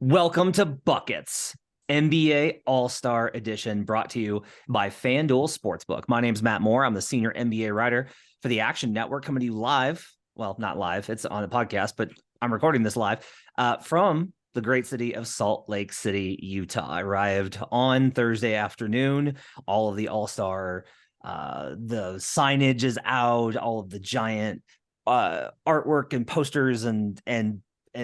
Welcome to Buckets, NBA All-Star Edition, brought to you by FanDuel Sportsbook. My name's Matt Moore. I'm the senior NBA writer for the Action Network, coming to you live. Well, not live. It's on a podcast, but I'm recording this live from the great city of Salt Lake City, Utah. I arrived on Thursday afternoon. All of the All-Star, the signage is out, all of the giant artwork and posters and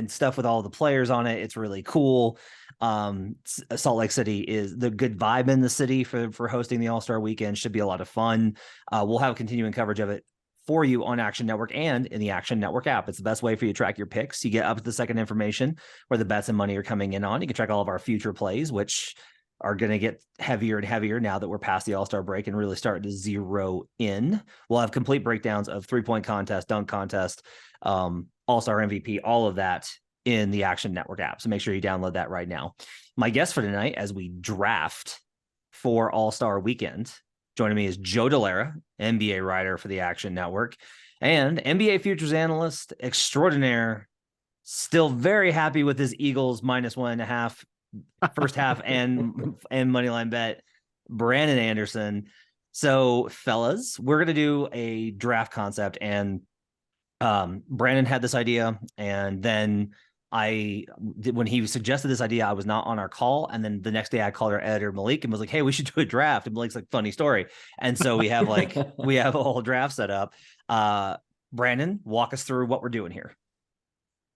stuff with all the players on it. It's really cool. Salt Lake City is the good vibe in the city for hosting the All-Star Weekend. Should be a lot of fun. We'll have continuing coverage of it for you on Action Network and in the Action Network app. It's the best way for you to track your picks. You get up to the second information where the bets and money are coming in on. You can track all of our future plays, which are going to get heavier and heavier now that we're past the All-Star break and really starting to zero in. We'll have complete breakdowns of three-point contest, dunk contest, All-Star MVP, all of that in the Action Network app. So make sure you download that right now. My guest for tonight, as we draft for All-Star Weekend, joining me is Joe Delara, NBA writer for the Action Network, and NBA futures analyst extraordinaire, still very happy with his Eagles -1.5 first half and moneyline bet, Brandon Anderson. So, fellas, we're going to do a draft concept, and Brandon had this idea, and then when he suggested this idea, I was not on our call, and then the next day I called our editor Malik and was like, "Hey, we should do a draft." And Malik's like, "Funny story," and so we have a whole draft set up. Brandon, walk us through what we're doing here.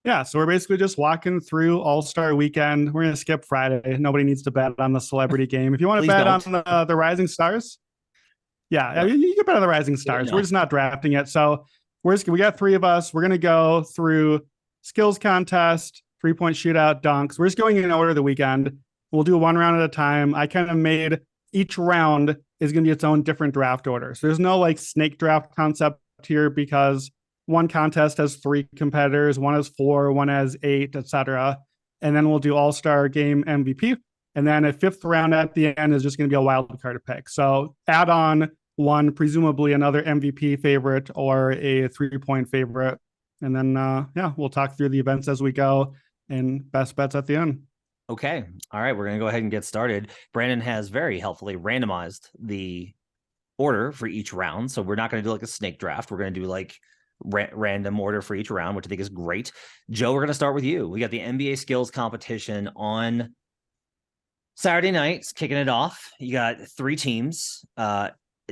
Yeah, so we're basically just walking through All-Star Weekend. We're going to skip Friday. Nobody needs to bet on the celebrity game. If you want to bet on the Rising Stars, yeah, you can bet on the Rising Stars. We're just not drafting it. So we got three of us. We're going to go through skills contest, three-point shootout, dunks. We're just going in order of the weekend. We'll do one round at a time. I kind of made each round is going to be its own different draft order. So there's no snake draft concept here because one contest has 3 competitors, one has 4, one has 8, etc. And then we'll do All-Star Game MVP. And then a 5th round at the end is just going to be a wild card to pick. So add on one, presumably another MVP favorite or a 3-point favorite. And then, we'll talk through the events as we go and best bets at the end. Okay. All right. We're going to go ahead and get started. Brandon has very helpfully randomized the order for each round. So we're not going to do a snake draft. We're going to do random order for each round, which I think is great. Joe, we're going to start with you. We got the NBA skills competition on Saturday night, kicking it off. You got 3 teams.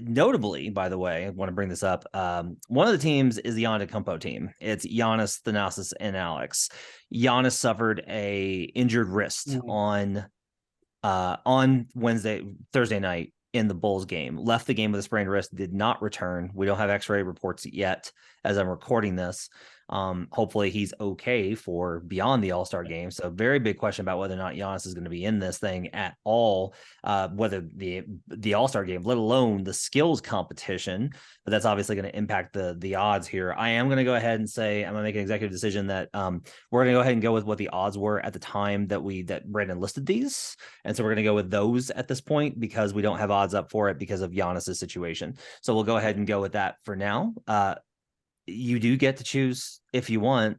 Notably, by the way, I want to bring this up. One of the teams is the Antetokounmpo team. It's Giannis, Thanasis, and Alex. Giannis suffered a injured wrist on Thursday night in the Bulls game. Left the game with a sprained wrist, did not return. We don't have X-ray reports yet as I'm recording this. Hopefully he's okay for beyond the All-Star game. So very big question about whether or not Giannis is going to be in this thing at all, whether the All-Star game, let alone the skills competition. But that's obviously going to impact the odds here. I am going to go ahead and say I'm going to make an executive decision that we're going to go ahead and go with what the odds were at the time that Brandon listed these. And so we're going to go with those at this point because we don't have odds up for it because of Giannis's situation. So we'll go ahead and go with that for now. You do get to choose if you want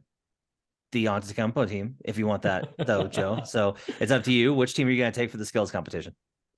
the Antetokounmpo team, if you want that though, Joe. So it's up to you. Which team are you going to take for the skills competition?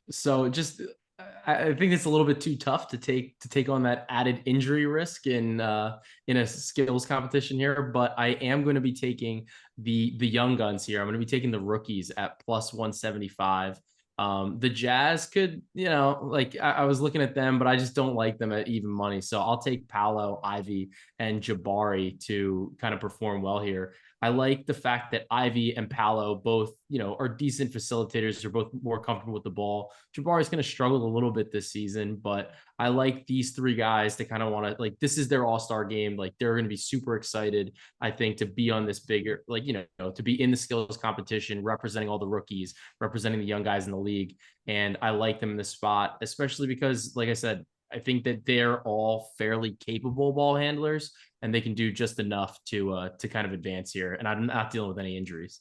So I think it's a little bit too tough to take on that added injury risk in a skills competition here. But I am going to be taking the young guns here. I'm going to be taking the rookies at +175. The Jazz could, I was looking at them, but I just don't like them at even money. So I'll take Paolo, Ivy, and Jabari to kind of perform well here. I like the fact that Ivy and Paolo both, are decent facilitators. They're both more comfortable with the ball. Jabari's going to struggle a little bit this season, but I like these 3 guys to kind of want to, this is their all-star game. They're going to be super excited, I think, to be on this bigger, to be in the skills competition, representing all the rookies, representing the young guys in the league. And I like them in this spot, especially because, like I said, I think that they're all fairly capable ball handlers and they can do just enough to kind of advance here. And I'm not dealing with any injuries.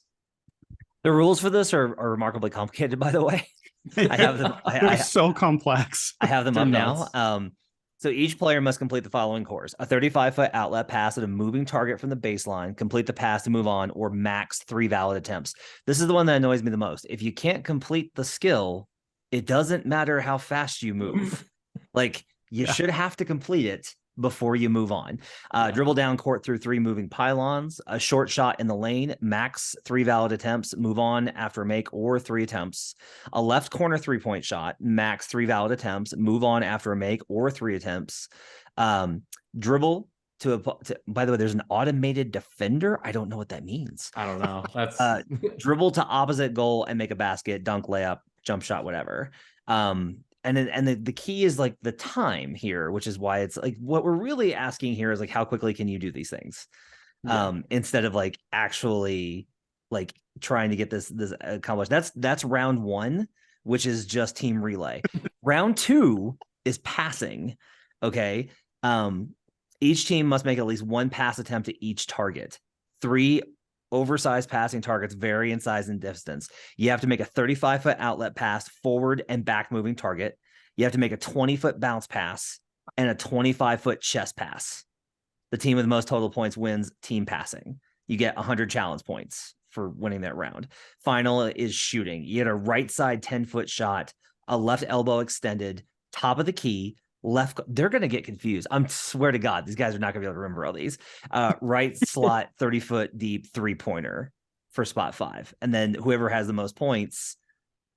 The rules for this are remarkably complicated, by the way. I have them. They're so complex. I have them up now. So each player must complete the following course: a 35-foot outlet pass at a moving target from the baseline, complete the pass to move on, or max 3 valid attempts. This is the one that annoys me the most. If you can't complete the skill, it doesn't matter how fast you move. Like, you should have to complete it before you move on. Dribble down court through 3 moving pylons, a short shot in the lane, max 3 valid attempts, move on after a make or 3 attempts. A left corner 3-point shot, max 3 valid attempts, move on after a make or 3 attempts. Dribble by the way, there's an automated defender. I don't know what that means. I don't know. That's dribble to opposite goal and make a basket, dunk, layup, jump shot, whatever. And the key is like the time here, which is why it's like what we're really asking here is like how quickly can you do these things, instead of like actually like trying to get this accomplished. That's round 1, which is just team relay. Round 2 is passing. Okay, each team must make at least 1 pass attempt to each target. 3 oversized passing targets vary in size and distance. You have to make a 35-foot outlet pass forward and back moving target. You have to make a 20-foot bounce pass and a 25-foot chest pass. The team with the most total points wins team passing. You get 100 challenge points for winning that round. Final is shooting. You get a right side 10-foot shot, a left elbow extended, top of the key, left. They're going to get confused. I swear to God, these guys are not going to be able to remember all these. Right slot, 30-foot deep 3-pointer for spot 5. And then whoever has the most points,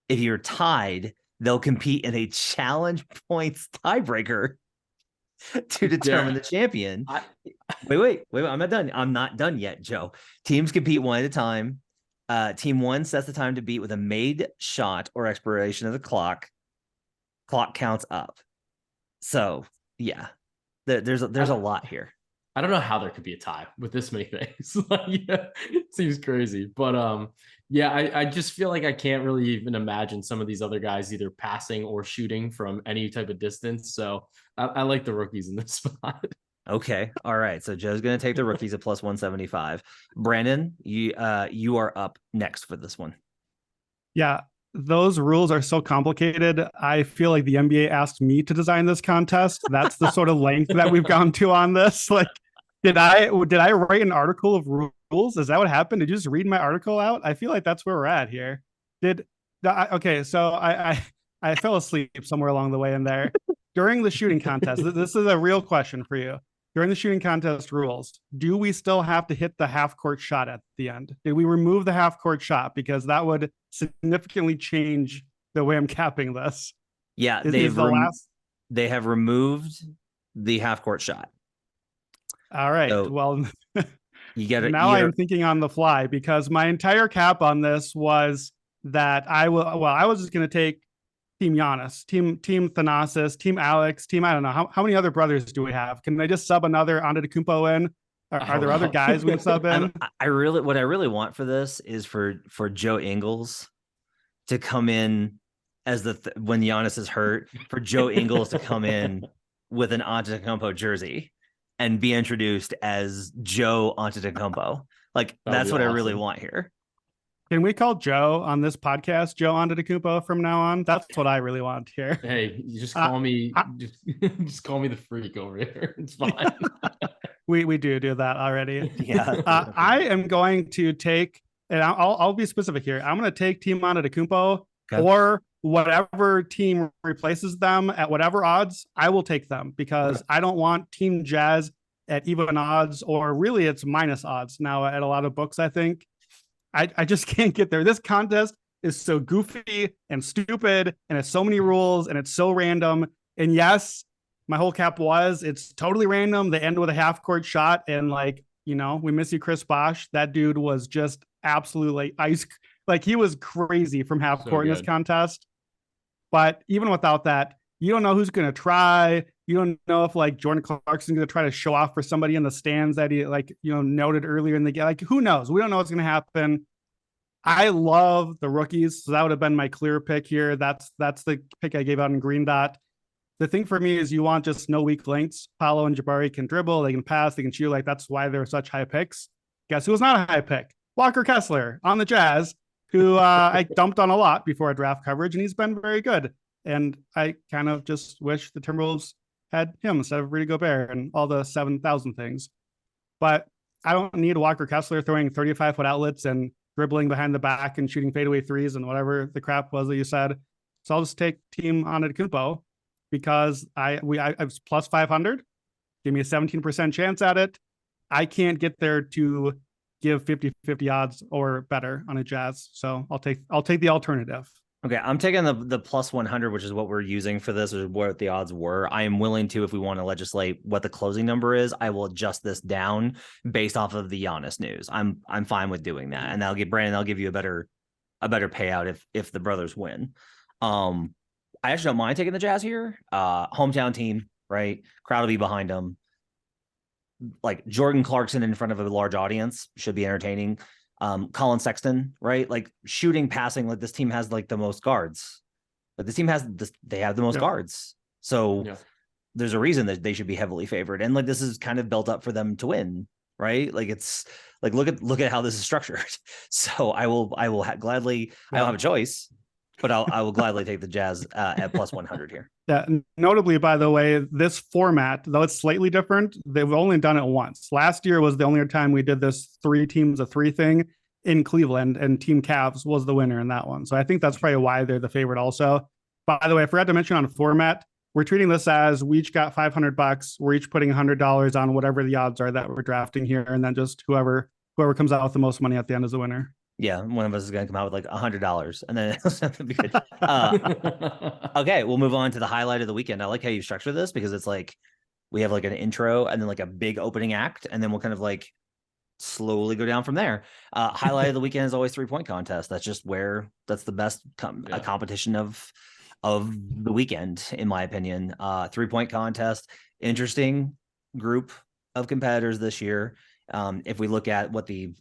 if you're tied, they'll compete in a challenge points tiebreaker to determine the champion. Wait. I'm not done. I'm not done yet, Joe. Teams compete one at a time. Team 1 sets the time to beat with a made shot or expiration of the clock. Clock counts up. So yeah, there's a lot here. I don't know how there could be a tie with this many things. It seems crazy, but I just feel like I can't really even imagine some of these other guys either passing or shooting from any type of distance. So I like the rookies in this spot. Okay, all right. So Joe's gonna take the rookies at plus 175. Brandon, you are up next for this one. Yeah. Those rules are so complicated. I feel like the NBA asked me to design this contest. That's the sort of length that we've gone to on this. Like, did I write an article of rules? Is that what happened? Did you just read my article out? I feel like that's where we're at here. Okay, so I fell asleep somewhere along the way in there. During the shooting contest, this is a real question for you. During the shooting contest rules, do we still have to hit the half-court shot at the end? Did we remove the half-court shot? Because that would significantly change the way I'm capping this. Yeah, they have removed the half-court shot. All right. So well, you get it. Now I'm thinking on the fly because my entire cap on this was that I was just going to take Team Giannis, Team Thanasis, Team Alex, I don't know. How many other brothers do we have? Can I just sub another Antetokounmpo in? Are there other guys we can sub in? What I really want for this is for Joe Ingles to come in as when Giannis is hurt, for Joe Ingles to come in with an Antetokounmpo jersey and be introduced as Joe Antetokounmpo. Like, that's what awesome. I really want here. Can we call Joe on this podcast Joe Antetokounmpo from now on? That's what I really want here. Hey, you just call me just call me the freak over here. It's fine. we do that already. Yeah. I am going to take, and I'll be specific here. I'm going to take Team Antetokounmpo or whatever team replaces them at whatever odds. I will take them because I don't want Team Jazz at even odds, or really it's minus odds now at a lot of books, I think. I just can't get there. This contest is so goofy and stupid, and it's so many rules, and it's so random. And yes, my whole cap it's totally random. They end with a half-court shot, and we miss you, Chris Bosh. That dude was just absolutely ice. Like, he was crazy from half-court in this contest. But even without that, you don't know who's going to try. You don't know if Jordan Clarkson's going to try to show off for somebody in the stands that he noted earlier in the game. Who knows? We don't know what's going to happen. I love the rookies. So that would have been my clear pick here. That's the pick I gave out in Green Dot. The thing for me is you want just no weak links. Paolo and Jabari can dribble. They can pass. They can shoot. That's why they're such high picks. Guess who was not a high pick? Walker Kessler on the Jazz, who I dumped on a lot before draft coverage, and he's been very good. And I kind of just wish the Timberwolves had him instead of Rudy Gobert and all the 7,000 things. But I don't need Walker Kessler throwing 35-foot outlets and dribbling behind the back and shooting fadeaway threes and whatever the crap was that you said. So I'll just take Team Antetokounmpo because I was plus 500. Give me a 17% chance at it. I can't get there to give 50-50 odds or better on a Jazz. So I'll take the alternative. Okay, I'm taking the plus 100, which is what we're using for this, or what the odds were. I am willing to, if we want to legislate what the closing number is, I will adjust this down based off of the Giannis news. I'm fine with doing that, and I'll give you a better payout if the brothers win. I actually don't mind taking the Jazz here. Hometown team, right? Crowd will be behind them. Like Jordan Clarkson in front of a large audience should be entertaining. Colin Sexton, right? Like shooting, passing, like this team has like the most guards. But this team they have the most guards. So there's a reason that they should be heavily favored. And like this is kind of built up for them to win, right? Like it's like look at how this is structured. So I will gladly, I don't have a choice, but I will gladly take the Jazz at plus 100 here. Yeah, notably, by the way, this format, though it's slightly different, they've only done it once. Last year was the only time we did this 3 teams of 3 thing in Cleveland, and Team Cavs was the winner in that one. So I think that's probably why they're the favorite also. By the way, I forgot to mention on format, we're treating this as we each got $500. We're each putting $100 on whatever the odds are that we're drafting here, and then just whoever comes out with the most money at the end is the winner. Yeah, one of us is going to come out with like $100, and then it'll be good. Okay, we'll move on to the highlight of the weekend. I like how you structure this because it's like we have like an intro and then like a big opening act, and then we'll kind of like slowly go down from there. Highlight of the weekend is always 3-point contest. That's just that's the best competition of the weekend, in my opinion. 3-point contest, interesting group of competitors this year. If we look at what the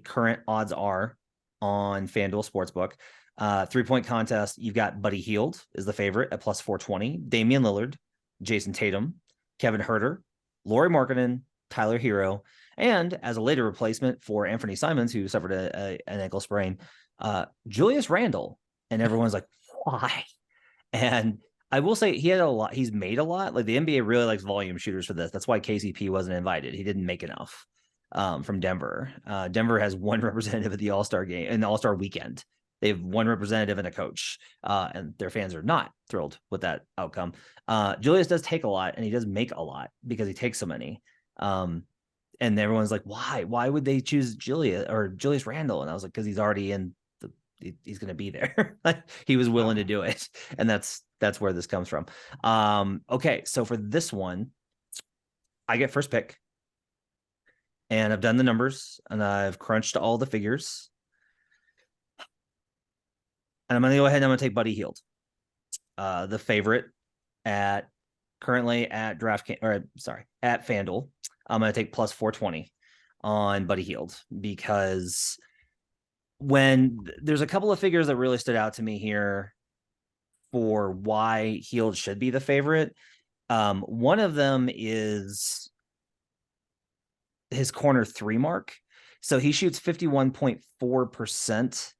current odds are on FanDuel Sportsbook, 3-point contest, you've got Buddy Hield is the favorite at plus 420, Damian Lillard, Jason Tatum, Kevin Huerter, Lauri Markkanen, Tyler Hero, and as a later replacement for Anthony Simons, who suffered an ankle sprain, Julius Randle. And everyone's like, why? And I will say he's made a lot. Like the NBA really likes volume shooters for this. That's why KCP wasn't invited. He didn't make enough from Denver. Denver has one representative at the All-Star game and the All-Star weekend. They have one representative and a coach, and their fans are not thrilled with that outcome. Julius does take a lot, and he does make a lot because he takes so many. And everyone's like, why? Why would they choose Julius Randle? And I was like, because he's already he's going to be there. Like he was willing to do it, and that's where this comes from. Okay, so for this one, I get first pick, and I've done the numbers, and I've crunched all the figures. And I'm going to go ahead and I'm going to take Buddy Hield, the favorite currently at at FanDuel. I'm going to take plus 420 on Buddy Hield because when there's a couple of figures that really stood out to me here for why Hield should be the favorite. One of them is his corner 3 mark. So he shoots 51.4%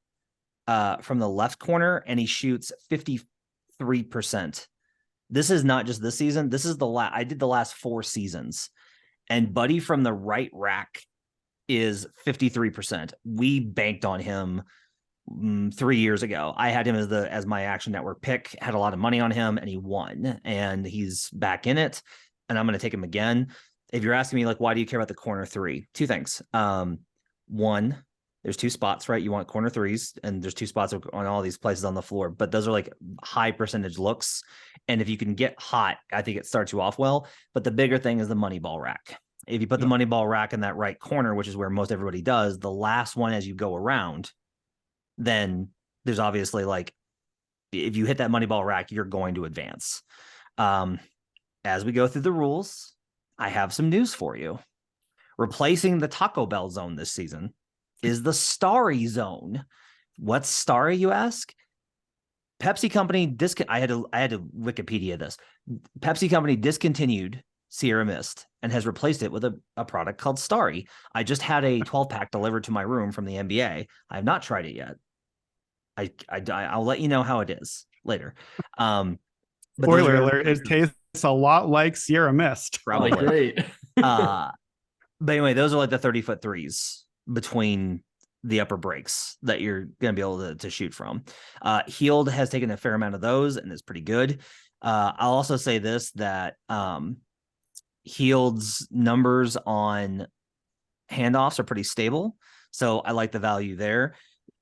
from the left corner, and he shoots 53%. This is not just this season. This is I did the last 4 seasons, and Buddy from the right rack is 53%. We banked on him 3 years ago. I had him as my Action Network pick, had a lot of money on him, and he won, and he's back in it, and I'm going to take him again. If you're asking me, like, why do you care about the corner 3? 2 things. One, there's 2 spots, right? You want corner 3s, and there's 2 spots on all these places on the floor, but those are like high percentage looks. And if you can get hot, I think it starts you off well. But the bigger thing is the money ball rack. If you put the money ball rack in that right corner, which is where most everybody does, the last one as you go around, then there's obviously like, if you hit that money ball rack, you're going to advance. As we go through the rules, I have some news for you. Replacing the Taco Bell zone this season is the Starry zone. What's Starry, you ask? Pepsi Company I had to Wikipedia this. Pepsi Company discontinued Sierra Mist and has replaced it with a product called Starry. I just had a 12-pack delivered to my room from the NBA. I have not tried it yet. I'll let you know how it is later. Spoiler alert, it tastes a lot like Sierra Mist. Probably great. But anyway, those are like the 30-foot threes between the upper breaks that you're going to be able to shoot from. Healed has taken a fair amount of those and is pretty good. I'll also say this, that Healed's numbers on handoffs are pretty stable. So I like the value there.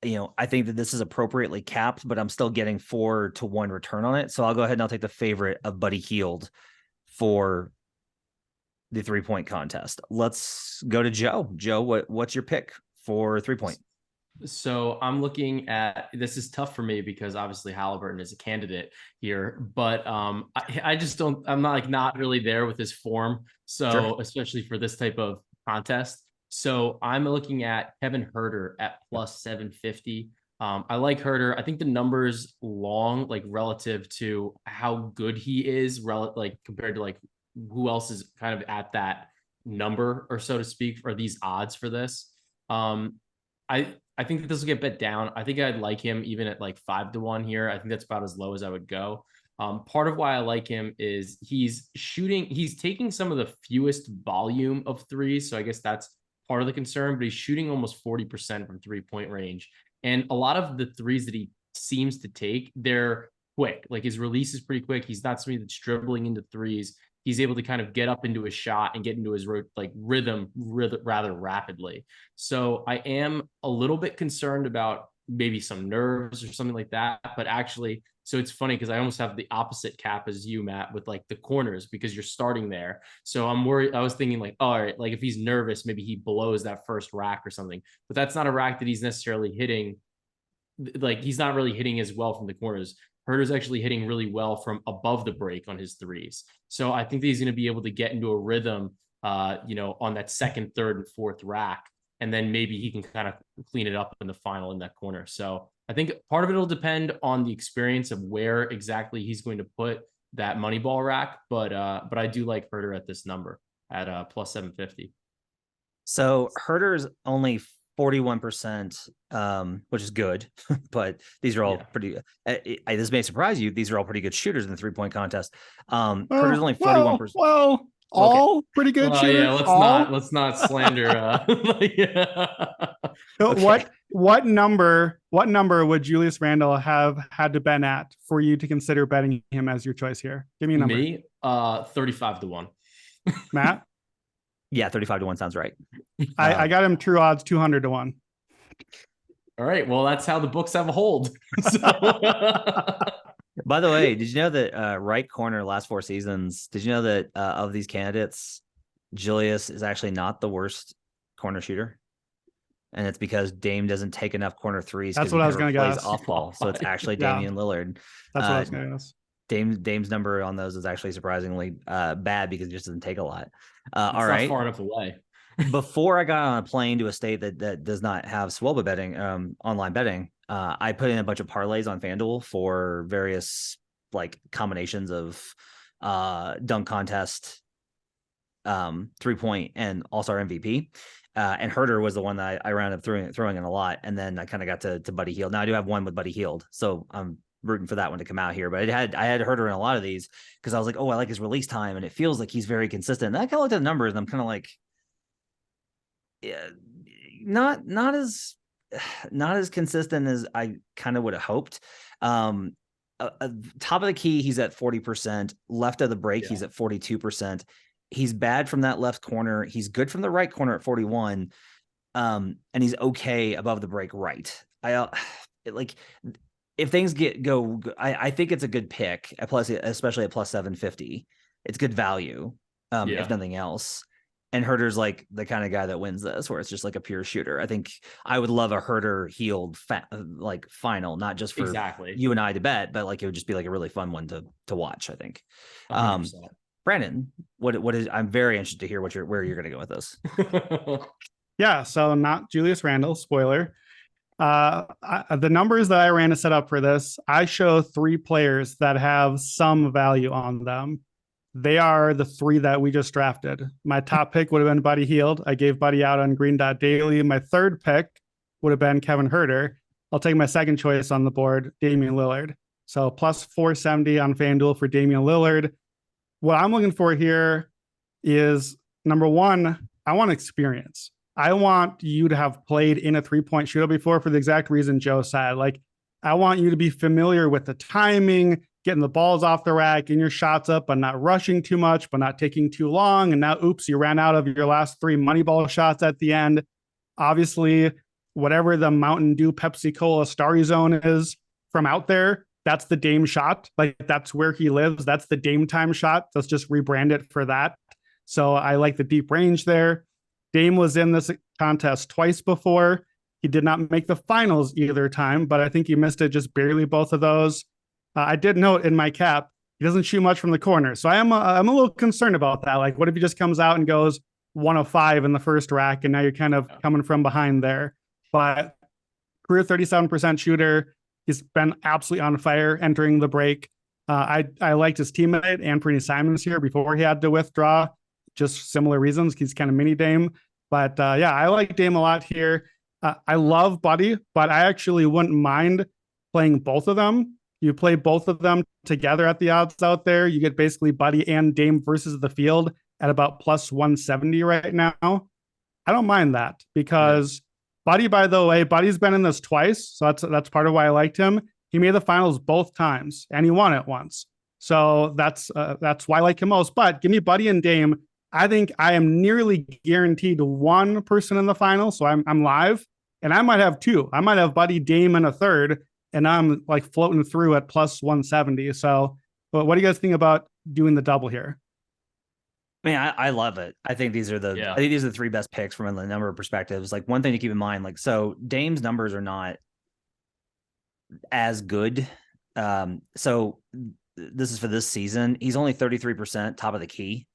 I think that this is appropriately capped, but I'm still getting 4-to-1 return on it. So I'll go ahead and I'll take the favorite of Buddy Healed for the 3-point contest. Let's go to Joe. Joe, what's your pick for 3-point? So I'm looking at, this is tough for me because obviously Halliburton is a candidate here, but I just don't, I'm not really there with his form. So sure. Especially for this type of contest. So I'm looking at Kevin Huerter at plus 750. I like Huerter. I think the numbers long, like relative to how good he is, like compared to like who else is kind of at that number, or so to speak, or these odds for this. I think that this will get bet down. I think I'd like him even at like 5-to-1 here. I think that's about as low as I would go. Part of why I like him is he's taking some of the fewest volume of threes. So I guess that's part of the concern, but he's shooting almost 40% from 3-point range. And a lot of the threes that he seems to take, they're quick. Like his release is pretty quick. He's not somebody that's dribbling into threes. He's able to kind of get up into his shot and get into his rhythm rather rapidly. So I am a little bit concerned about maybe some nerves or something like that. But actually, so it's funny because I almost have the opposite cap as you, Matt, with like the corners, because you're starting there. So I'm worried. I was thinking like, all right, like if he's nervous, maybe he blows that first rack or something. But that's not a rack that he's necessarily hitting. Like he's not really hitting as well from the corners. Huerter's actually hitting really well from above the break on his threes. So I think that he's going to be able to get into a rhythm, on that second, third, and fourth rack. And then maybe he can kind of clean it up in the final in that corner. So I think part of it will depend on the experience of where exactly he's going to put that money ball rack. But I do like Huerter at this number at plus 750. So Huerter's only 41%, which is good, but these are all pretty, this may surprise you, these are all pretty good shooters in the 3-point contest. Huerter's only 41%. Well, all pretty good shooters. Yeah, let's not slander. Okay. What number would Julius Randle have had to bet at for you to consider betting him as your choice here? Give me a number. Me, 35-to-1. Matt? Yeah, 35-to-1 sounds right. I got him true odds 200-to-1. All right. Well, that's how the books have a hold. By the way, did you know that right corner last 4 seasons, did you know that of these candidates, Julius is actually not the worst corner shooter? And it's because Dame doesn't take enough corner threes. That's what I was going to guess. Off ball. So it's actually Damian Lillard. That's what I was going to guess. Dame's number on those is actually surprisingly bad because he just doesn't take a lot. All right. Far enough away. Before I got on a plane to a state that does not have SWOBA betting, online betting, I put in a bunch of parlays on FanDuel for various like combinations of dunk contest, 3-point, and All-Star MVP. And Huerter was the one that I rounded up throwing in a lot. And then I kind of got to Buddy Hield. Now I do have one with Buddy Hield, so I'm rooting for that one to come out here. But I had Huerter in a lot of these because I was like, oh, I like his release time, and it feels like he's very consistent. And I kind of looked at the numbers, and I'm kind of like, yeah, not as consistent as I kind of would have hoped. Top of the key, he's at 40%. Left of the break, he's at 42%. He's bad from that left corner. He's good from the right corner at 41. And he's okay above the break right. If things I think it's a good pick at plus, especially at plus 750. It's good value, if nothing else. And Huerter's like the kind of guy that wins this, where it's just like a pure shooter. I think I would love a Huerter Hield like final, not just for you and I to bet, but like it would just be like a really fun one to watch, I think. 100%. Brandon, what is? I'm very interested to hear where you're going to go with this. Yeah, so not Julius Randle, spoiler. The numbers that I ran to set up for this, I show 3 players that have some value on them. They are the 3 that we just drafted. My top pick would have been Buddy Hield. I gave Buddy out on Green Dot Daily. My third pick would have been Kevin Huerter. I'll take my second choice on the board, Damian Lillard. So plus 470 on FanDuel for Damian Lillard. what I'm looking for here is number one, I want experience. I want you to have played in a 3-point shootout before for the exact reason Joe said. Like, I want you to be familiar with the timing, getting the balls off the rack, getting your shots up, but not rushing too much, but not taking too long. And now, oops, you ran out of your last 3 money ball shots at the end. Obviously, whatever the Mountain Dew Pepsi Cola Starry Zone is from out there, that's the Dame shot. Like, that's where he lives. That's the Dame time shot. Let's just rebrand it for that. So I like the deep range there. Dame was in this contest twice before. He did not make the finals either time, but I think he missed it just barely both of those. I did note in my cap, he doesn't shoot much from the corner. So I'm a little concerned about that. Like, what if he just comes out and goes 1 of 5 in the first rack, and now you're kind of coming from behind there. But career 37% shooter. He's been absolutely on fire entering the break. I liked his teammate, Anthony Simons, here before he had to withdraw. Just similar reasons. He's kind of mini Dame. But yeah, I like Dame a lot here. I love Buddy, but I actually wouldn't mind playing both of them. You play both of them together at the odds out there. You get basically Buddy and Dame versus the field at about plus 170 right now. I don't mind that because Buddy, by the way, Buddy's been in this twice. So that's part of why I liked him. He made the finals both times and he won it once. So that's why I like him most. But give me Buddy and Dame. I think I am nearly guaranteed one person in the final. So I'm live, and I might have 2. I might have Buddy, Dame, and a third, and I'm like floating through at plus 170. So, but what do you guys think about doing the double here? Man, I love it. I think these are I think these are the 3 best picks from a number of perspectives. Like, one thing to keep in mind, like, so Dame's numbers are not as good. So this is for this season. He's only 33% top of the key.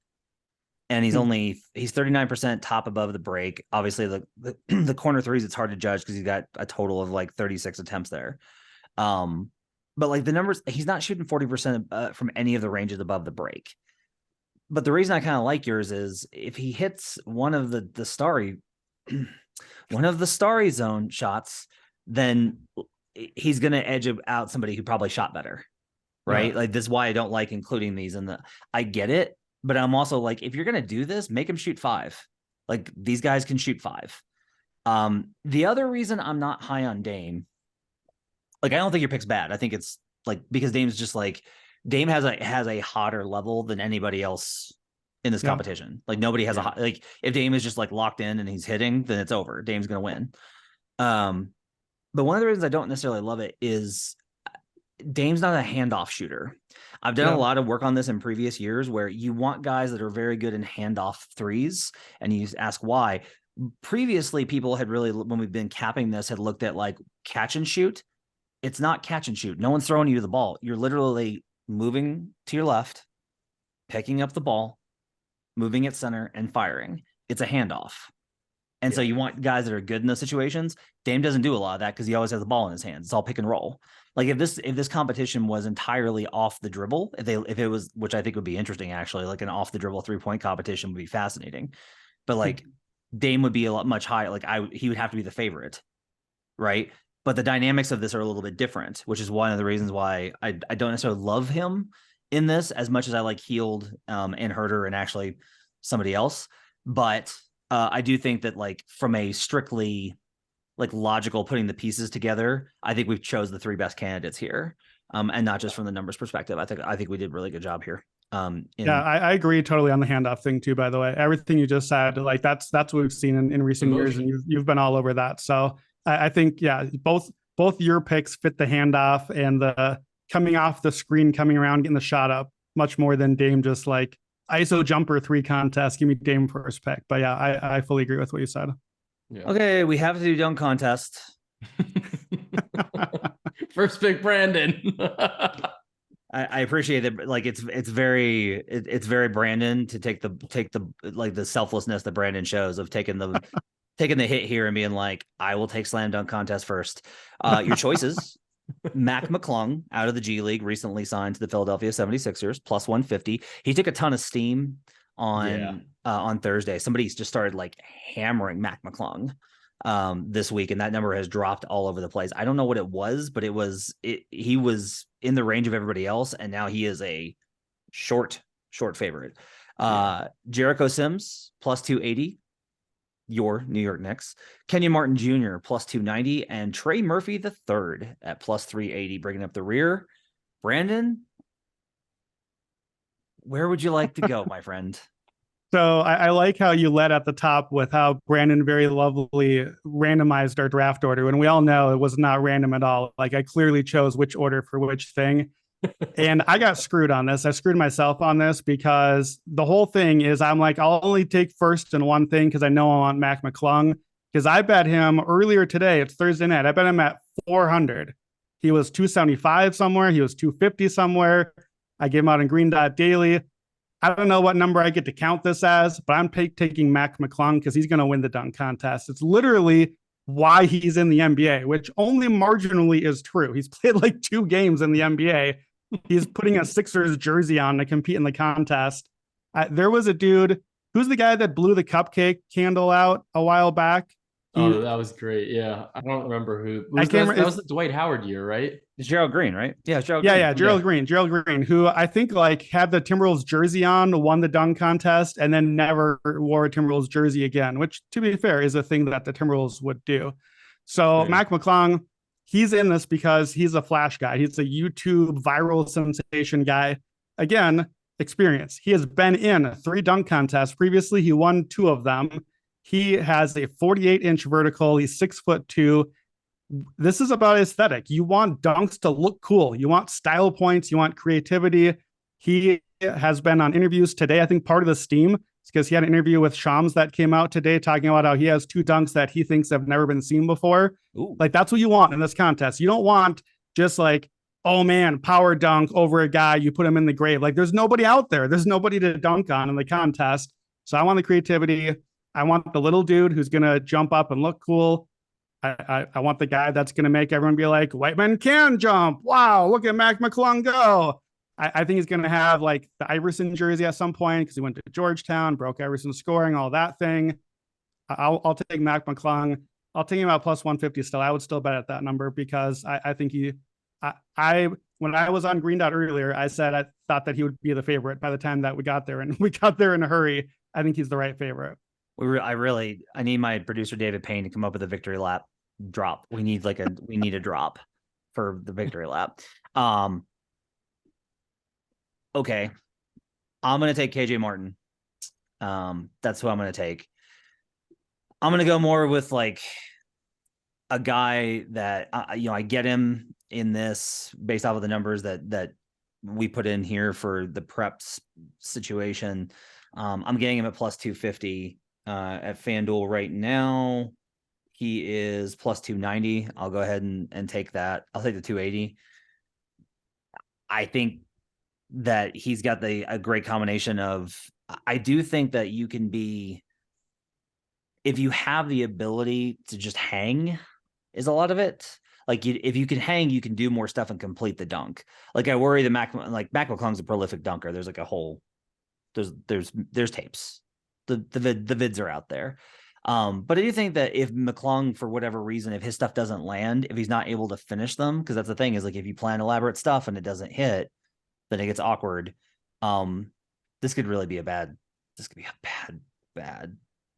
And he's 39% top above the break. Obviously, the corner threes, it's hard to judge because he's got a total of like 36 attempts there. But like the numbers, he's not shooting 40% from any of the ranges above the break. But the reason I kind of like yours is if he hits one of the starry zone shots, then he's going to edge out somebody who probably shot better, right? Yeah. Like, this is why I don't like including these in I get it. But I'm also like, if you're going to do this, make him shoot 5. Like, these guys can shoot 5. The other reason I'm not high on Dame, like, I don't think your pick's bad. I think it's like, because Dame's just like, Dame has a hotter level than anybody else in this competition. Like, nobody has like, if Dame is just like locked in and he's hitting, then it's over. Dame's going to win. But one of the reasons I don't necessarily love it is Dame's not a handoff shooter. I've done a lot of work on this in previous years where you want guys that are very good in handoff threes, and you ask why. Previously, people had really, when we've been capping this, had looked at like catch and shoot. It's not catch and shoot. No one's throwing you the ball. You're literally moving to your left, picking up the ball, moving at center, and firing. It's a handoff. And so you want guys that are good in those situations. Dame doesn't do a lot of that because he always has the ball in his hands. It's all pick and roll. Like, if this competition was entirely off the dribble, if it was, which I think would be interesting actually, like an off the dribble 3-point competition would be fascinating. But like, Dame would be a lot much higher. Like, he would have to be the favorite, right? But the dynamics of this are a little bit different, which is one of the reasons why I don't necessarily love him in this as much as I like Healed and Herder and actually somebody else. But I do think that, like, from a strictly like logical putting the pieces together, I think we've chose the 3 best candidates here, and not just from the numbers perspective. I think we did a really good job here. I agree totally on the handoff thing too. By the way, everything you just said, like that's what we've seen in recent years, and you've been all over that. So I think both your picks fit the handoff and the coming off the screen, coming around, getting the shot up much more than Dame just like ISO jumper 3 contest. Give me Dame first pick. But yeah, I fully agree with what you said. Yeah. Okay, we have to do dunk contest. First pick, Brandon. I appreciate it. Like, it's very Brandon to take the like the selflessness that Brandon shows of taking the hit here and being like, I will take slam dunk contest first. Your choices: Mac McClung out of the G League, recently signed to the Philadelphia 76ers, plus 150. He took a ton of steam on Thursday. Somebody's just started like hammering Mac McClung this week, and that number has dropped all over the place. I don't know what it was, but he was in the range of everybody else, and now he is a short short favorite. Yeah. Jericho Sims plus 280. Your New York Knicks. Kenyon Martin Jr. plus 290, and Trey Murphy the third at plus 380, bringing up the rear. Brandon, where would you like to go, my friend? So I like how you led at the top with how Brandon very lovely randomized our draft order. And we all know it was not random at all. Like I clearly chose which order for which thing. And I got screwed on this. I screwed myself on this because the whole thing is I'm like, I'll only take first in one thing because I know I want Mac McClung. Because I bet him earlier today, it's Thursday night, I bet him at 400. He was 275 somewhere. He was 250 somewhere. I gave him out in Green Dot Daily. I don't know what number I get to count this as, but I'm taking Mac McClung because he's going to win the dunk contest. It's literally why he's in the NBA, which only marginally is true. He's played like 2 games in the NBA. He's putting a Sixers jersey on to compete in the contest. There was a dude, who's the guy that blew the cupcake candle out a while back? That was great. Yeah. I don't remember who. That was the Dwight Howard year, right? It's Gerald Green, right? Yeah, Gerald Green. Gerald Green, who I think like had the Timberwolves jersey on, won the dunk contest, and then never wore a Timberwolves jersey again, which to be fair is a thing that the Timberwolves would do. So Mac McClung, he's in this because he's a flash guy. He's a YouTube viral sensation guy. Again, experience. He has been in 3 dunk contests. Previously, he won 2 of them. He has a 48-inch vertical. He's 6'2". This is about aesthetic. You want dunks to look cool. You want style points. You want creativity. He has been on interviews today. I think part of the steam is because he had an interview with Shams that came out today talking about how he has 2 dunks that he thinks have never been seen before. Ooh. Like that's what you want in this contest. You don't want just like, oh man, power dunk over a guy. You put him in the grave. Like there's nobody out there. There's nobody to dunk on in the contest. So I want the creativity. I want the little dude who's going to jump up and look cool. I want the guy that's going to make everyone be like, white men can jump. Wow, look at Mac McClung go. I think he's going to have like the Iverson jersey at some point because he went to Georgetown, broke Iverson's scoring, all that thing. I'll take Mac McClung. I'll take him out plus 150 still. I would still bet at that number because I think when I was on Green Dot earlier, I said I thought that he would be the favorite by the time that we got there, and we got there in a hurry. I think he's the right favorite. I need my producer David Payne to come up with a victory lap drop. We need a drop for the victory lap. Okay. I'm going to take KJ Martin. That's who I'm going to take. I'm going to go more with like a guy that, I get him in this based off of the numbers that we put in here for the preps situation. I'm getting him at plus 250 at FanDuel right now. He is plus 290. I'll go ahead and take that. I'll take the 280. I think that he's got a great combination of, I do think that you can be, if you have the ability to just hang is a lot of it. Like if you can hang, you can do more stuff and complete the dunk. Like I worry that Mac McClung's a prolific dunker. There's like a whole, there's tapes. The vids are out there. But I do think that if McClung, for whatever reason, if his stuff doesn't land, if he's not able to finish them, because that's the thing is like if you plan elaborate stuff and it doesn't hit, then it gets awkward. This could be a bad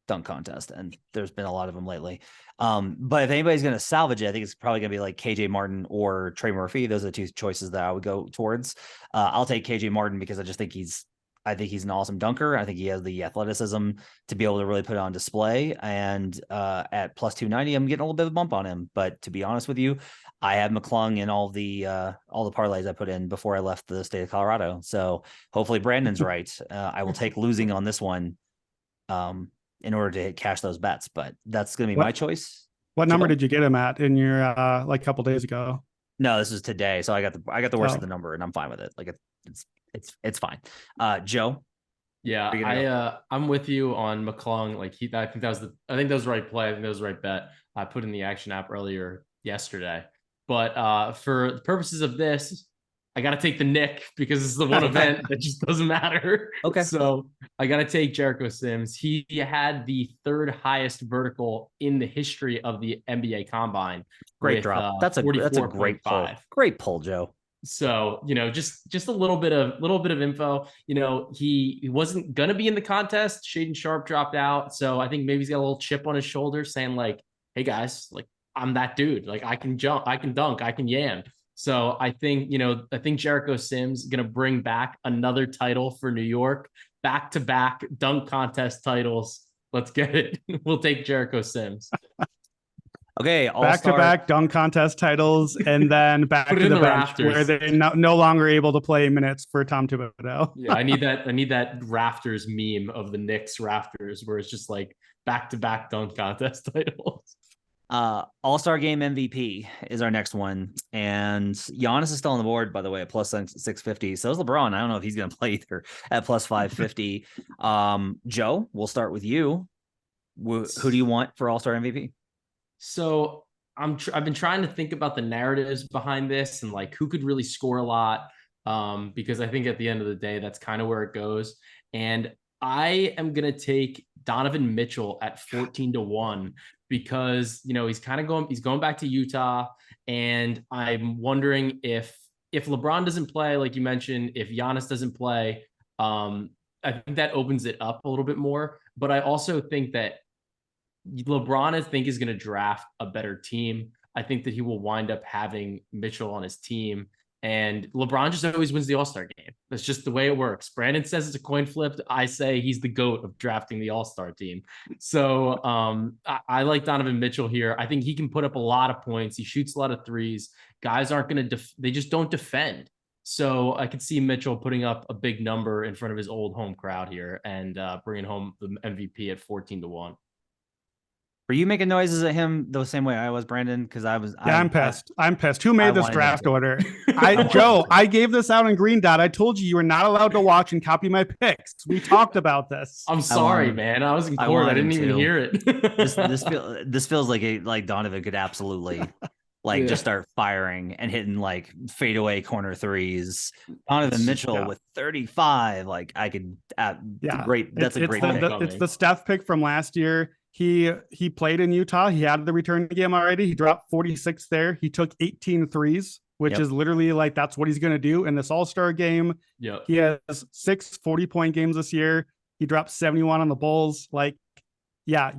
dunk contest, and there's been a lot of them lately. But if anybody's going to salvage it, I think it's probably going to be like KJ Martin or Trey Murphy. Those are the 2 choices that I would go towards. I'll take KJ Martin because I just think he's an awesome dunker. I think he has the athleticism to be able to really put it on display. And at plus 290, I'm getting a little bit of a bump on him. But to be honest with you, I have McClung in all the parlays I put in before I left the state of Colorado. So hopefully Brandon's right. I will take losing on this one in order to cash those bets. But that's going to be my choice. What number did you get him at in your like a couple days ago? No, this is today. So I got the worst of the number, and I'm fine with it. Like it's fine. Joe. Yeah, I'm with you on McClung. Like I think that was the right play. I think that was the right bet. I put in the action app earlier yesterday. But for the purposes of this, I got to take the Nick because it's the one event that just doesn't matter. Okay. So I got to take Jericho Sims. He had the 3rd highest vertical in the history of the NBA Combine. Great drop. That's a great pull. Great pull, Joe. So, just a little bit of info. He wasn't gonna be in the contest. Shaden Sharp dropped out. So I think maybe he's got a little chip on his shoulder saying, like, hey guys, like I'm that dude. Like I can jump, I can dunk, I can yam. So I think Jericho Sims gonna bring back another title for New York, back-to-back dunk contest titles. Let's get it. We'll take Jericho Sims. Okay, back-to-back dunk contest titles, and then back to the bench rafters, where they're no longer able to play minutes for Tom Thibodeau. Yeah, I need that rafters meme of the Knicks rafters where it's just like back-to-back dunk contest titles. All-Star Game MVP is our next one, and Giannis is still on the board, by the way, at plus 650. So is LeBron. I don't know if he's going to play either at plus 550. Joe, we'll start with you. Who do you want for All-Star MVP? So I've been trying to think about the narratives behind this and like who could really score a lot, because I think at the end of the day, that's kind of where it goes. And I am going to take Donovan Mitchell at 14-1 because, he's going back to Utah. And I'm wondering if LeBron doesn't play, like you mentioned, if Giannis doesn't play, I think that opens it up a little bit more. But I also think that LeBron, I think, is going to draft a better team. I think that he will wind up having Mitchell on his team. And LeBron just always wins the All-Star game. That's just the way it works. Brandon says it's a coin flip. I say he's the GOAT of drafting the All-Star team. So I like Donovan Mitchell here. I think he can put up a lot of points. He shoots a lot of threes. Guys aren't going to they just don't defend. So I could see Mitchell putting up a big number in front of his old home crowd here and bringing home the MVP at 14-1. Were you making noises at him the same way I was, Brandon? Because I'm pissed. I'm pissed. Who made this draft order? Joe, I gave this out in Green Dot. I told you were not allowed to watch and copy my picks. We talked about this. I'm sorry, man. I was in court. I didn't even hear it. this feels like Donovan could absolutely just start firing and hitting like fadeaway corner threes. Donovan Mitchell with 35. Like I could. Great. That's a great pick. It's the Steph pick from last year. He played in Utah. He had the return game already. He dropped 46 there. He took 18 threes, which is literally like that's what he's going to do in this All-Star game. Yeah. He has 6 40-point games this year. He dropped 71 on the Bulls. Like, yeah,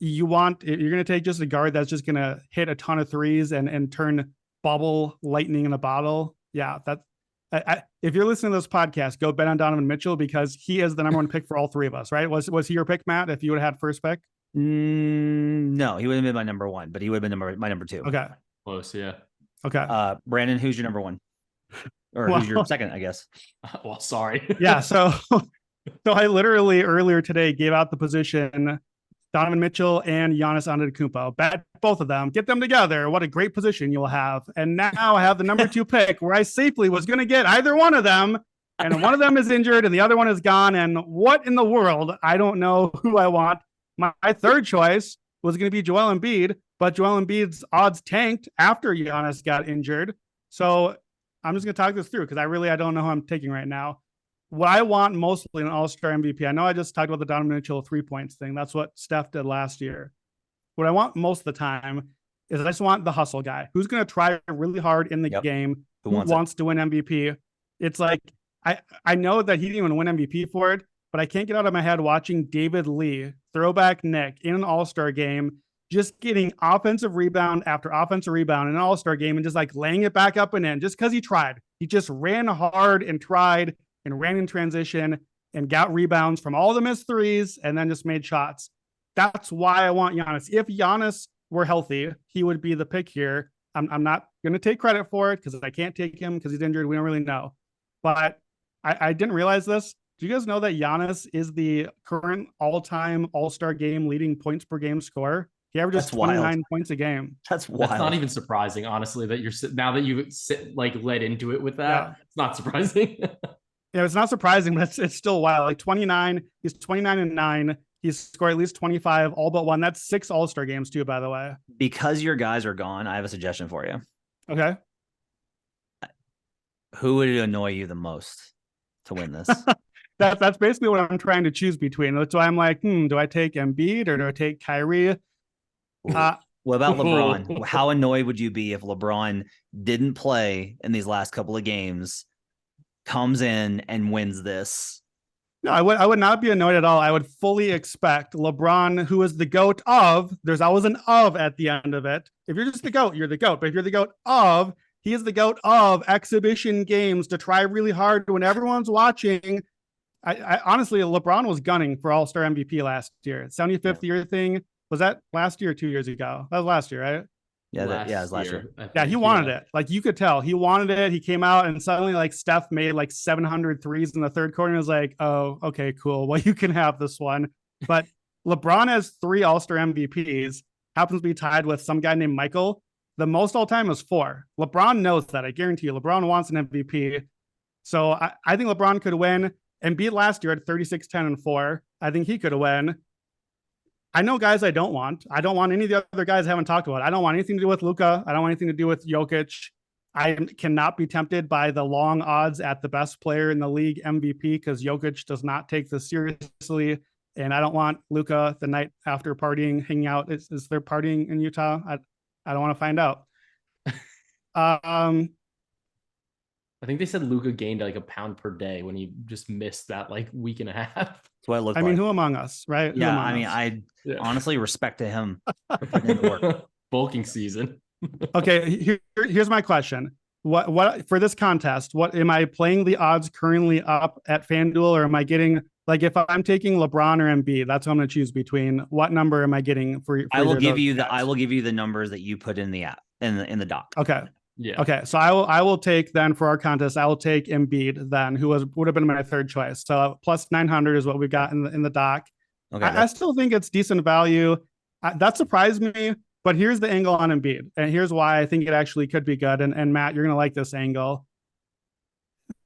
you're going to take just a guard that's just going to hit a ton of threes and turn bubble lightning in a bottle. Yeah, if you're listening to this podcast, go bet on Donovan Mitchell because he is the number one pick for all three of us, right? Was he your pick, Matt, if you would have had first pick? No, he would have been my number one, but he would have been my number two. Okay. Close, yeah. Okay. Brandon, who's your number one? Or who's your second, I guess? Well, sorry. Yeah, so I literally earlier today gave out the position Donovan Mitchell and Giannis Antetokounmpo. Bet both of them. Get them together. What a great position you'll have. And now I have the number 2 pick where I safely was going to get either one of them. And one of them is injured and the other one is gone. And what in the world? I don't know who I want. My third choice was going to be Joel Embiid, but Joel Embiid's odds tanked after Giannis got injured. So I'm just going to talk this through because I don't know who I'm taking right now. What I want mostly in an All-Star MVP, I know I just talked about the Donovan Mitchell 3 points thing. That's what Steph did last year. What I want most of the time is I just want the hustle guy who's going to try really hard in the game, who wants to win MVP. It's like, I know that he didn't even win MVP for it, but I can't get out of my head watching David Lee, throwback Nick, in an All-Star game, just getting offensive rebound after offensive rebound in an All-Star game and just like laying it back up and in just because he tried. He just ran hard and tried and ran in transition and got rebounds from all the missed threes and then just made shots. That's why I want Giannis. If Giannis were healthy, he would be the pick here. I'm not going to take credit for it because I can't take him because he's injured. We don't really know. But I didn't realize this. Do you guys know that Giannis is the current all-time All-Star game leading points per game scorer? He averages 29 points a game. That's wild. That's not even surprising, honestly, that now that you led into it with that. Yeah. It's not surprising. Yeah, it's not surprising, but it's still wild. Like 29, he's 29-9. He's scored at least 25, all but one. That's 6 All-Star games too, by the way. Because your guys are gone, I have a suggestion for you. Okay. Who would annoy you the most to win this? That's basically what I'm trying to choose between. That's why I'm like, do I take Embiid or do I take Kyrie? What about LeBron? How annoyed would you be if LeBron didn't play in these last couple of games, comes in and wins this? No, I would not be annoyed at all. I would fully expect LeBron, who is the GOAT of, there's always an of at the end of it. If you're just the GOAT, you're the GOAT. But if you're the GOAT of, he is the GOAT of exhibition games to try really hard when everyone's watching. I honestly, LeBron was gunning for All-Star MVP last year. 75th year thing. Was that last year or 2 years ago? That was last year, right? Yeah, it was last year. Yeah, he wanted it. Like, you could tell he wanted it. He came out and suddenly, like, Steph made like 700 threes in the third quarter and was like, oh, okay, cool. Well, you can have this one. But LeBron has 3 All-Star MVPs, happens to be tied with some guy named Michael. The most all time is 4. LeBron knows that. I guarantee you, LeBron wants an MVP. So I think LeBron could win. Embiid last year at 36, 10, and 4. I think he could win. I know guys I don't want. I don't want any of the other guys I haven't talked about. I don't want anything to do with Luka. I don't want anything to do with Jokic. I cannot be tempted by the long odds at the best player in the league MVP because Jokic does not take this seriously. And I don't want Luka the night after partying, hanging out. Is there partying in Utah? I don't want to find out. I think they said Luka gained like a pound per day when he just missed that like week and a half. That's what it looked I mean, who among us, right? Yeah, I mean, I honestly respect to him. Bulking season. Okay, here's my question. What for this contest, what am I playing the odds currently up at FanDuel, or am I getting, like, if I'm taking LeBron or Embiid, that's what I'm going to choose between. What number am I getting for I will give you the numbers that you put in the app in the doc. Okay. Yeah. Okay. So I will take then for our contest, I will take Embiid then, who would have been my third choice. So plus 900 is what we've got in the doc. Okay. I still think it's decent value. That surprised me, but here's the angle on Embiid, and here's why I think it actually could be good. And Matt, you're gonna like this angle.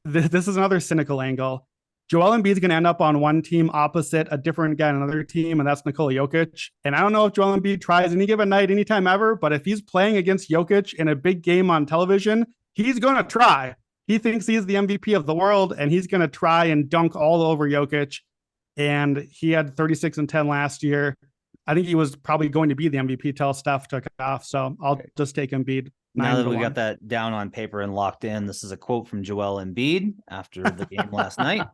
This is another cynical angle. Joel Embiid's going to end up on one team opposite a different guy on another team, and that's Nikola Jokic. And I don't know if Joel Embiid tries any given night, anytime ever, but if he's playing against Jokic in a big game on television, he's going to try. He thinks he's the MVP of the world, and he's going to try and dunk all over Jokic. And he had 36 and 10 last year. I think he was probably going to be the MVP till Steph took off. So I'll just take Embiid. Now that we got that down on paper and locked in, this is a quote from Joel Embiid after the game last night.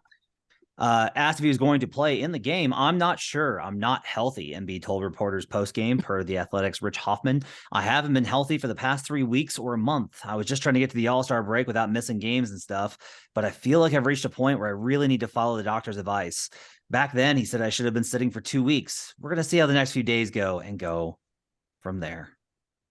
Asked if he was going to play in the game. I'm not sure. I'm not healthy, Embiid told reporters post-game per The Athletic's Rich Hoffman. I haven't been healthy for the past 3 weeks or a month. I was just trying to get to the All-Star break without missing games and stuff, but I feel like I've reached a point where I really need to follow the doctor's advice. Back then, he said I should have been sitting for 2 weeks. We're going to see how the next few days go and go from there.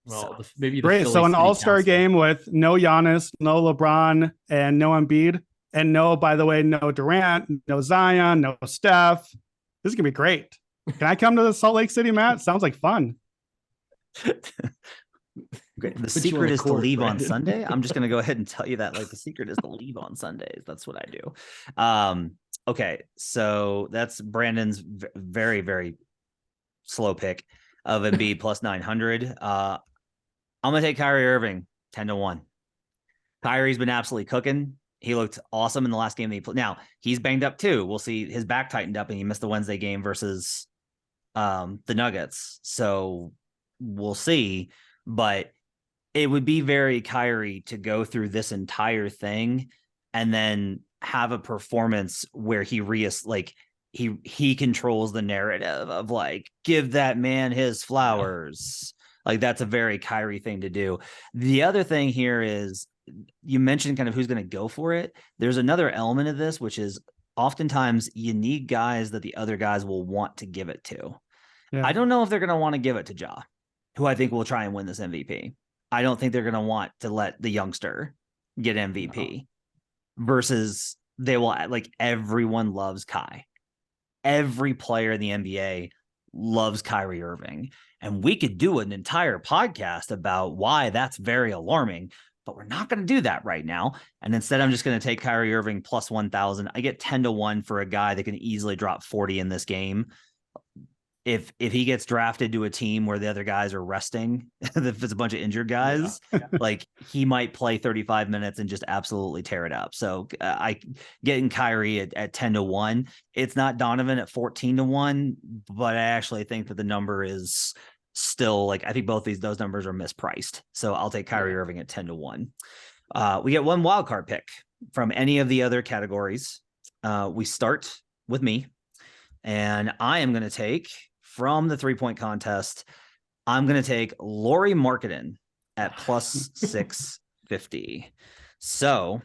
Well, maybe great. So an All-Star game with no Giannis, no LeBron, and no Embiid. And no, by the way, no Durant, no Zion, no Steph. This is going to be great. Can I come to the Salt Lake City, Matt? Sounds like fun. Great. The secret is to leave on Sunday. I'm just going to go ahead and tell you that. Like, the secret is to leave on Sundays. That's what I do. Okay. So that's Brandon's very, very slow pick of Embiid plus 900. I'm going to take Kyrie Irving 10-1. Kyrie's been absolutely cooking. He looked awesome in the last game that he played. Now, he's banged up too. We'll see. His back tightened up and he missed the Wednesday game versus the Nuggets. So we'll see. But it would be very Kyrie to go through this entire thing and then have a performance where he controls the narrative of, like, give that man his flowers. Like, that's a very Kyrie thing to do. The other thing here is, you mentioned kind of who's going to go for it. There's another element of this, which is oftentimes you need guys that the other guys will want to give it to. Yeah. I don't know if they're going to want to give it to Ja, who I think will try and win this MVP. I don't think they're going to want to let the youngster get MVP versus they will, like, everyone loves Kai. Every player in the NBA loves Kyrie Irving. And we could do an entire podcast about why that's very alarming. But we're not going to do that right now. And instead, I'm just going to take Kyrie Irving plus 1,000. I get 10-1 for a guy that can easily drop 40 in this game. If he gets drafted to a team where the other guys are resting, if it's a bunch of injured guys, like, he might play 35 minutes and just absolutely tear it up. So I getting Kyrie at 10-1. It's not Donovan at 14-1, but I actually think that the number is still, like, I think both those numbers are mispriced. So I'll take Kyrie Irving at 10-1. We get one wild card pick from any of the other categories. We start with me, and I am going to take from the 3-point contest. I'm going to take Lauri Markkanen at plus 650. So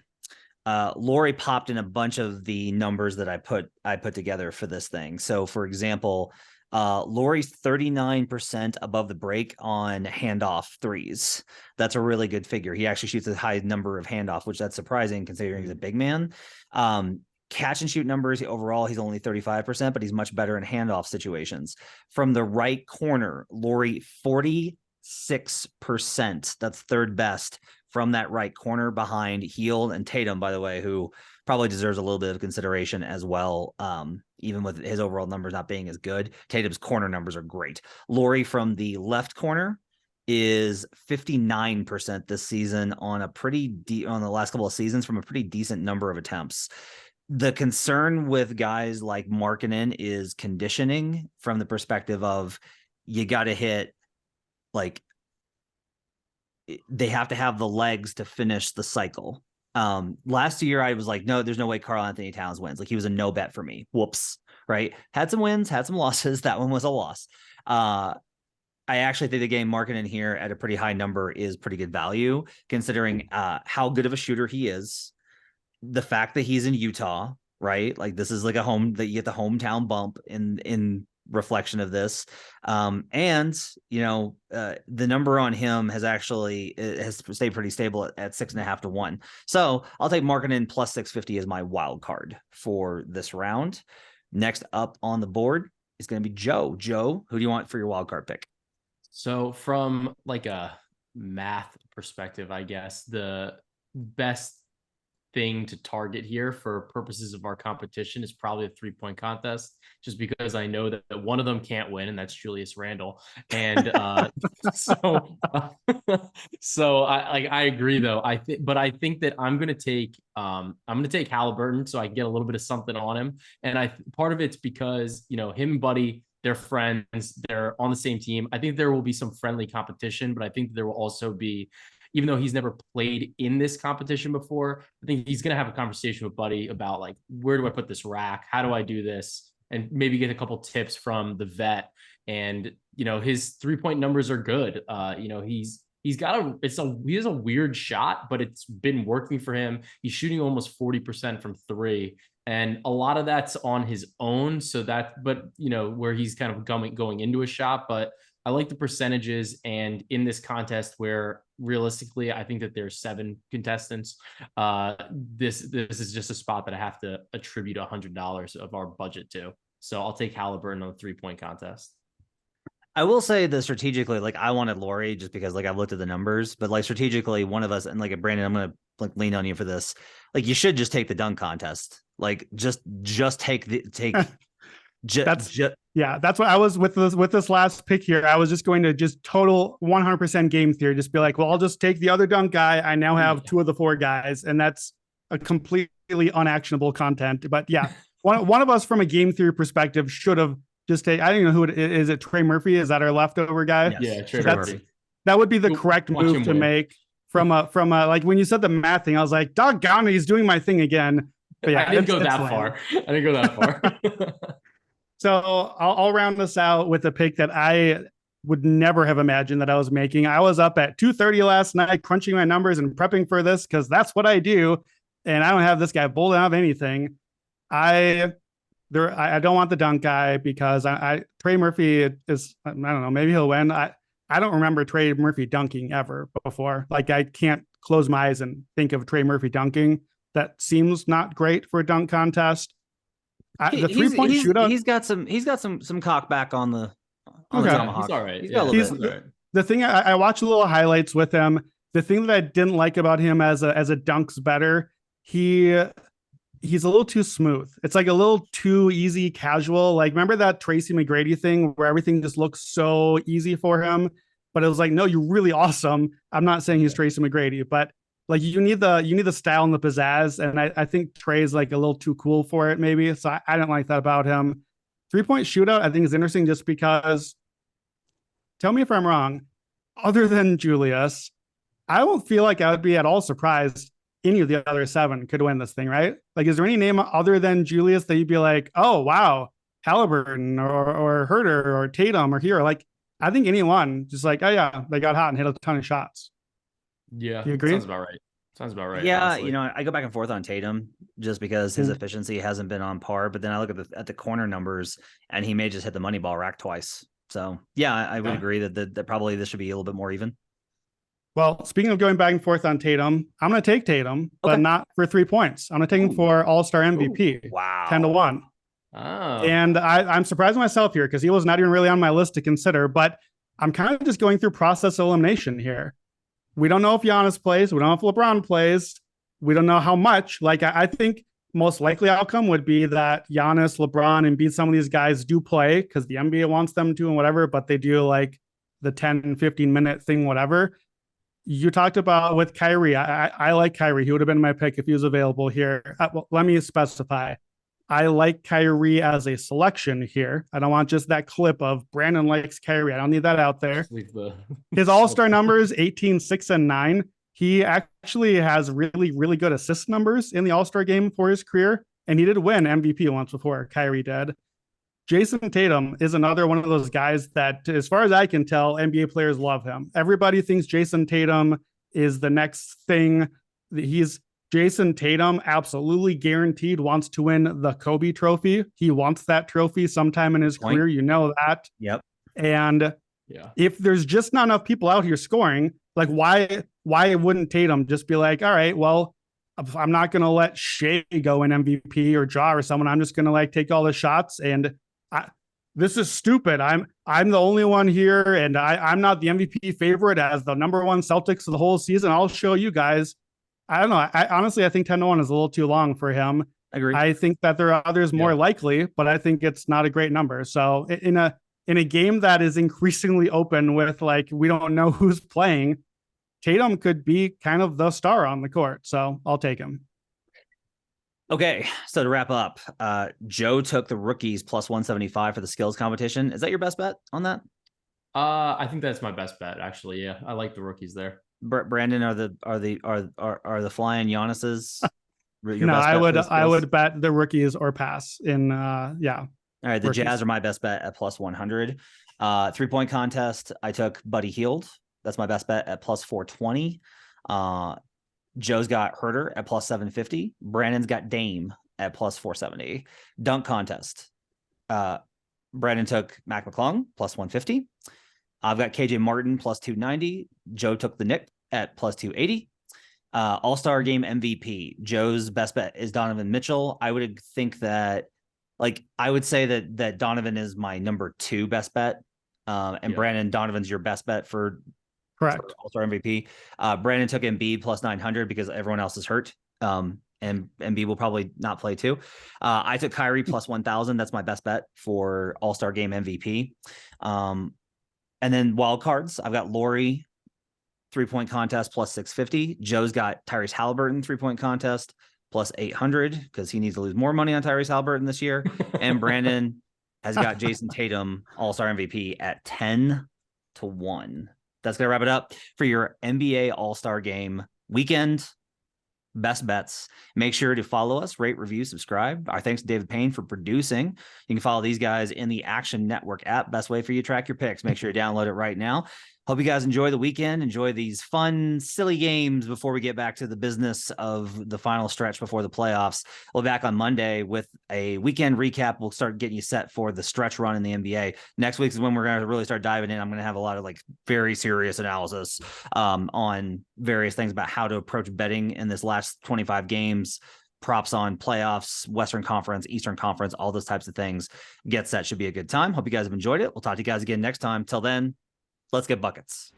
Lauri popped in a bunch of the numbers that I put together for this thing. So for example, Lauri's 39% above the break on handoff threes. That's a really good figure. He actually shoots a high number of handoff, which that's surprising considering he's a big man. Catch and shoot numbers, overall, he's only 35%, but he's much better in handoff situations. From the right corner, Lauri, 46%. That's third best from that right corner behind Hield and Tatum, by the way, who probably deserves a little bit of consideration as well, even with his overall numbers not being as good. Tatum's corner numbers are great. Lauri from the left corner is 59% this season on on the last couple of seasons from a pretty decent number of attempts. The concern with guys like Markkanen is conditioning from the perspective of you got to hit, like, they have to have the legs to finish the cycle. Last year I was like, no, there's no way Karl Anthony Towns wins. Like, he was a no bet for me. Whoops. Right. Had some wins, had some losses. That one was a loss. I actually think the game Markkanen here at a pretty high number is pretty good value considering how good of a shooter he is. The fact that he's in Utah, right? Like, this is like a home that you get the hometown bump in reflection of this. And the number on him has stayed pretty stable at 6.5-1. So I'll take Markkanen plus 650 as my wild card for this round. Next up on the board is going to be Joe. Joe, who do you want for your wild card pick? So from like a math perspective, I guess the best thing to target here for purposes of our competition is probably a 3-point contest, just because I know that one of them can't win, and that's Julius Randle. And so I agree though. I think that I'm gonna take Halliburton so I can get a little bit of something on him. And part of it's because him and Buddy, they're friends, they're on the same team. I think there will be some friendly competition, but I think there will also be, even though he's never played in this competition before, I think he's going to have a conversation with Buddy about, like, where do I put this rack? How do I do this? And maybe get a couple tips from the vet. And, his 3-point numbers are good. He has a weird shot, but it's been working for him. He's shooting almost 40% from 3. And a lot of that's on his own. So where he's kind of going into a shot, but I like the percentages. And in this contest where realistically, I think that there's 7 contestants, this is just a spot that I have to attribute $100 of our budget to. So I'll take Halliburton on the 3-point contest. I will say that strategically, like, I wanted Lauri just because, like, I've looked at the numbers, but, like, strategically, one of us, and, like, Brandon, I'm going to, like, lean on you for this. Like, you should just take the dunk contest. Like, just take that's what I was with this last pick here. I was just going to just total 100% game theory. Just be like, well, I'll just take the other dunk guy. I now have 2 of the 4 guys, and that's a completely unactionable content. But yeah, one of us from a game theory perspective should have just taken. I don't know who it is. It Trey Murphy? Is that our leftover guy? Yes. Yeah, Trey Murphy. That would be the correct move to make. From a like when you said the math thing, I was like, doggone it, he's doing my thing again. But yeah, I didn't go that far. So I'll round this out with a pick that I would never have imagined that I was making. I was up at 2:30 last night crunching my numbers and prepping for this because that's what I do. And I don't have this guy bold out of anything. I don't want the dunk guy because Trey Murphy is, I don't know, maybe he'll win. I don't remember Trey Murphy dunking ever before. Like, I can't close my eyes and think of Trey Murphy dunking. That seems not great for a dunk contest. The 3-point shootout. He's got some cock back on the tomahawk. He's all right. He's got a little bit. The thing I watched a little highlights with him. The thing that I didn't like about him as a dunks better, he's a little too smooth. It's like a little too easy, casual. Like, remember that Tracy McGrady thing where everything just looks so easy for him? But it was like, no, you're really awesome. I'm not saying he's Tracy McGrady, but like, you need the style and the pizzazz. And I think Trey's like a little too cool for it, maybe. So I don't like that about him. 3-point shootout, I think, is interesting just because tell me if I'm wrong, other than Julius, I don't feel like I would be at all surprised any of the other 7 could win this thing, right? Like, is there any name other than Julius that you'd be like, oh, wow, Halliburton or Herter or Tatum or Hero? Like, I think anyone just like, oh, yeah, they got hot and hit a ton of shots. Yeah, you agree? Sounds about right. Sounds about right. Yeah, honestly. I go back and forth on Tatum just because his efficiency hasn't been on par. But then I look at the corner numbers, and he may just hit the money ball rack twice. So yeah, I would agree that probably this should be a little bit more even. Well, speaking of going back and forth on Tatum, I'm going to take Tatum, but not for 3 points. I'm going to take him for All-Star MVP. Ooh, wow. 10-1. Oh. And I'm surprised myself here because he was not even really on my list to consider, but I'm kind of just going through process elimination here. We don't know if Giannis plays. We don't know if LeBron plays. We don't know how much. Like, I think most likely outcome would be that Giannis, LeBron, and beat some of these guys do play because the NBA wants them to and whatever, but they do like the 10, 15-minute thing, whatever. You talked about with Kyrie. I like Kyrie. He would have been my pick if he was available here. Well, let me specify. I like Kyrie as a selection here. I don't want just that clip of Brandon likes Kyrie. I don't need that out there. His all-star numbers, 18, 6, and 9. He actually has really, really good assist numbers in the all-star game for his career. And he did win MVP once before Kyrie did. Jason Tatum is another one of those guys that, as far as I can tell, NBA players love him. Everybody thinks Jason Tatum is the next thing. Jason Tatum absolutely guaranteed wants to win the Kobe trophy. He wants that trophy sometime in his career. You know that. Yep. And if there's just not enough people out here scoring, like why wouldn't Tatum just be like, all right, well, I'm not going to let Shea go in MVP or Ja or someone. I'm just going to like take all the shots and this is stupid. I'm the only one here, and I'm not the MVP favorite as the number 1 Celtics of the whole season. I'll show you guys. I don't know. Honestly, I think 10-1 is a little too long for him. Agree. I think that there are others more likely, but I think it's not a great number. So in a game that is increasingly open with like we don't know who's playing, Tatum could be kind of the star on the court. So I'll take him. Okay, so to wrap up, Joe took the rookies plus 175 for the skills competition. Is that your best bet on that? I think that's my best bet, actually. Yeah, I like the rookies there. Brandon, are the flying Giannis's? No, I would bet the rookies or pass in All right, the rookies. Jazz are my best bet at plus 100. 3-point contest, I took Buddy Hield. That's my best bet at plus 420. Joe's got Herter at plus 750. Brandon's got Dame at plus 470. Dunk contest. Brandon took Mac McClung plus 150. I've got KJ Martin plus 290. Joe took the Knick at plus 280. All-Star game MVP. Joe's best bet is Donovan Mitchell. I would think that, I would say that Donovan is my number 2 best bet. Brandon, Donovan's your best bet for All-Star MVP. Brandon took Embiid plus 900 because everyone else is hurt. And Embiid will probably not play too. I took Kyrie plus 1,000. That's my best bet for All-Star game MVP. And then wild cards, I've got Laurie 3-point contest plus 650. Joe's got Tyrese Halliburton 3-point contest plus 800 because he needs to lose more money on Tyrese Halliburton this year. And Brandon has got Jason Tatum All-Star MVP at 10-1. That's going to wrap it up for your NBA All-Star Game weekend best bets. Make sure to follow us, rate, review, subscribe. Our thanks to David Payne for producing. You can follow these guys in the Action Network app. Best way for you to track your picks. Make sure you download it right now. Hope you guys enjoy the weekend. Enjoy these fun, silly games before we get back to the business of the final stretch before the playoffs. We'll be back on Monday with a weekend recap. We'll start getting you set for the stretch run in the NBA. Next week is when we're going to really start diving in. I'm going to have a lot of very serious analysis on various things about how to approach betting in this last 25 games, props on playoffs, Western Conference, Eastern Conference, all those types of things. Get set. Should be a good time. Hope you guys have enjoyed it. We'll talk to you guys again next time. Till then, let's get buckets.